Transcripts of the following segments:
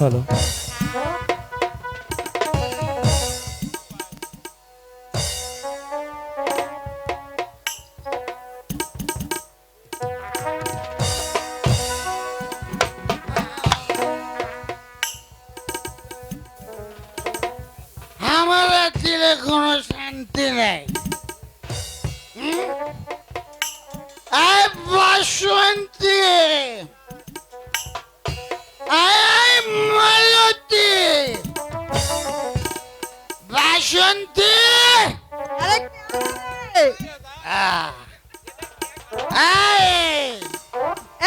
চলো। আমার দিলে কোনো শান্তি নেই। আয় বাসন্তী, আয় মালতী, বাসন্তী। আরে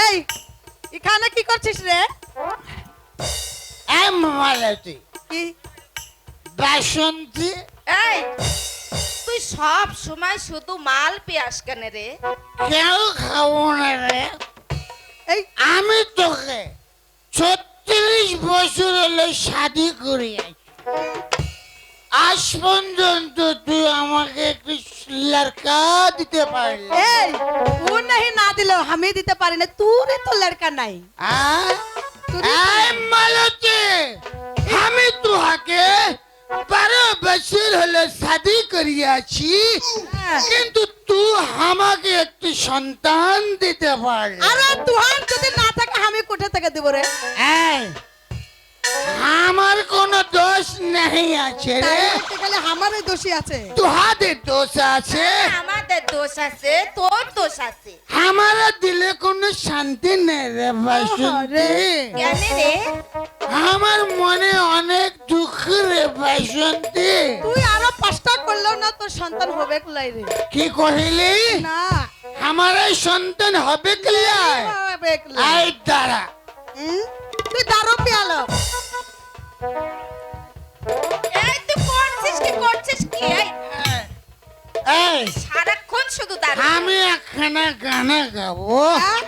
এই এখানে কি করছিস রে? আয় মালতী, কি বাসন্তী। এই তুই সব সময় শুধু মাল পেয়াস কেন রে? কেউ খাবো না রে। এই আমি তোকে 36 বছর হলে শাদি করে আছি, আজ পর্যন্ত তুই আমাকে একটু লড়কা দিতে পারলি? এই ও नहीं না দিলেও আমি দিতে পারি না, তোর তো লড়কা নাই। এই মালতী, আমি তোকে 12 বছর হলে শাদি করিয়াছি, কিন্তু তুই আমাকে একটি সন্তান দিতে পারলি? আরে তুহার যদি না থাকে আমি কোথা থেকে দেব রে? এই, আমার কোনো দোষ নেই আছে রে, তাই গেলে আমারই দোষী আছে। তোহাদের দোষ আছে। আমাদের দোষ আছে, তোর দোষ আছে। আমার দিলে কোনো শান্তি নেই রে বাসন্তী। কেন রে? আমার মনে অনেক দুঃখ রে বাসন্তী। তুই আরো 5টা করলেও না তোর সন্তান হবে কুলাই রে। কি কহিলি? না আমার এই সন্তান হবে ক্লিয়ার? হবে কুলাই। এই দাঁড়া, তুই দারু পিয়ালো। এই তুই করছিস কি? এই এই সারাক্ষণ শুধু দাঁড়া। আমি একখানা গানা গাবো, হ্যাঁ?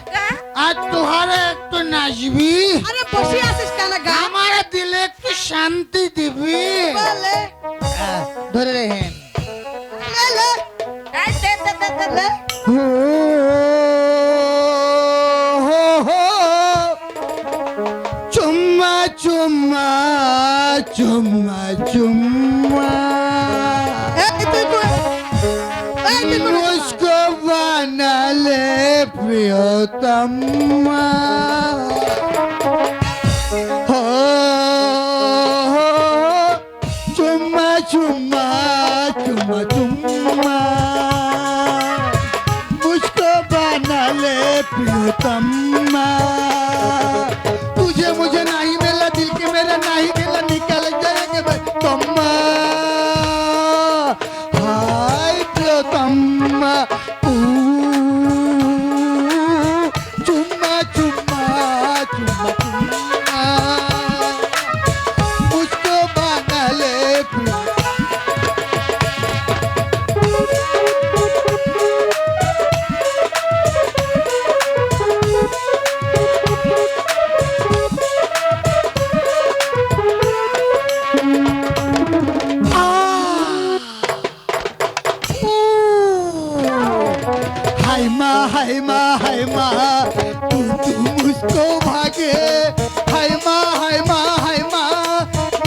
আর তোহারা একটু নাচবি। আরে বসে আছিস কেন গা? আমার দিলে একটু শান্তি দিবি। বলে ধরে রেহেন। লে লে এই দে। লে। চুম্মা চুম্মা চুম্মা চুম্মা এই তুই मुझको बना ले प्रियतमा। हो चुम्मा चुम्मा चुम्मा चुम्मा, मुझको बना ले प्रियतमा। तुझे मुझे नहीं मिला, दिल के मेरा नहीं मिला, निकल जाएंगे भाई तम्मा। हाय प्रियतमा, चुम्मा चुम्मा चुम्मा चुम्मा, मुझको बना ले हाय माँ तू मुझको भागे। हाय माँ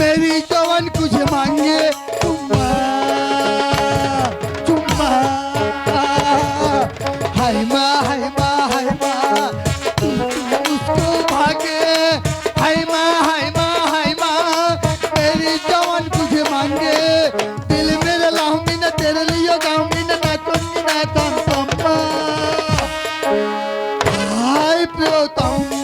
मेरी जवान कुछ मांगे। चुम्मा चुम्मा, हाय माँ तू मुझको भागे। हाय माँ मेरी जवान कुछ मांगे। दिल मेरे लाऊंगी ना, तेरे लिए गाऊंगी ना, नाचूंगी ना तम्मा। हाय प्रियतमा,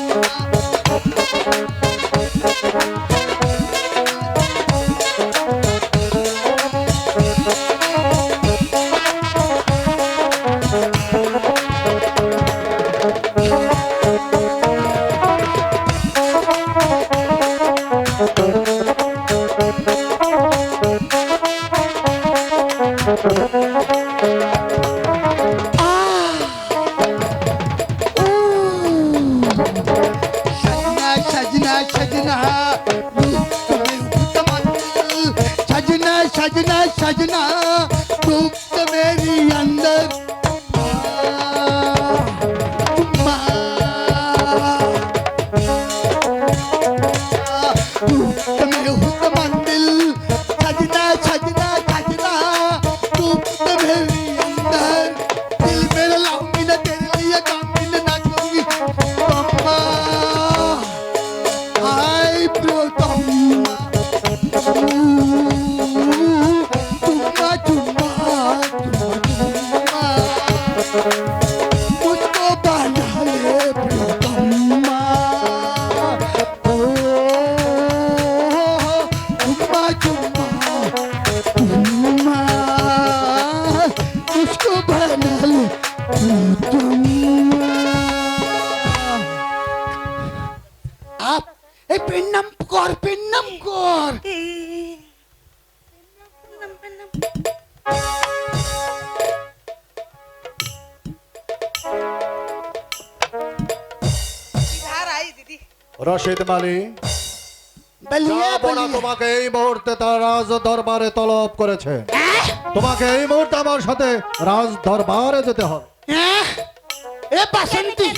सजना सजना सजना सजना सजना धूप तो मेरी अंदर। রশিদ মালি বলিয়ে যাবো না, বলিয়ে তোমাকে এই মুহূর্তে তার রাজ দরবারে তলব করেছে। তোমাকে এই মুহূর্তে আমার সাথে রাজ দরবারে যেতে হবে। এ বাসন্তী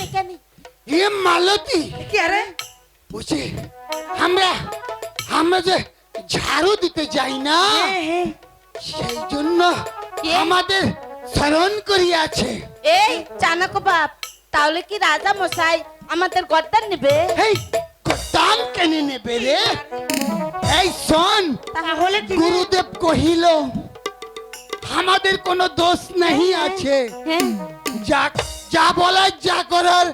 এ মালতী কি আরে বুঝি আমরা আমরা যে ঝাড়ু দিতে যাই না সেই জন্য আমাদের স্মরণ করিয়াছে। এই চাণক্য বাপ, তাহলে কি রাজা মশাই আমাদের গদ্দার নেবে? এই কতান কেনে নেবে রে? এই শোন, তাহলে কি গুরুদেব কহিল আমাদের কোনো দোষ नहीं আছে, যা যা বলার যা করার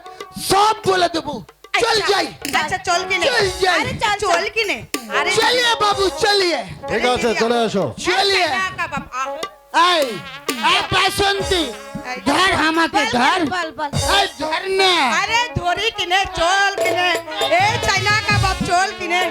সব বলে দেবো। চল যাই, আচ্ছা চল কিনে চল যাই, আরে চল কিনে আরে চলিए बाबू चलिए ঠিক আছে, চলে এসো। चलिए। এই এই বাসন্তী ধর আমাকে ধর, বল বল। এই ধর না। আরে ধরি কিনে চল কিনে এই চাইনা কা বাপ চল কিনে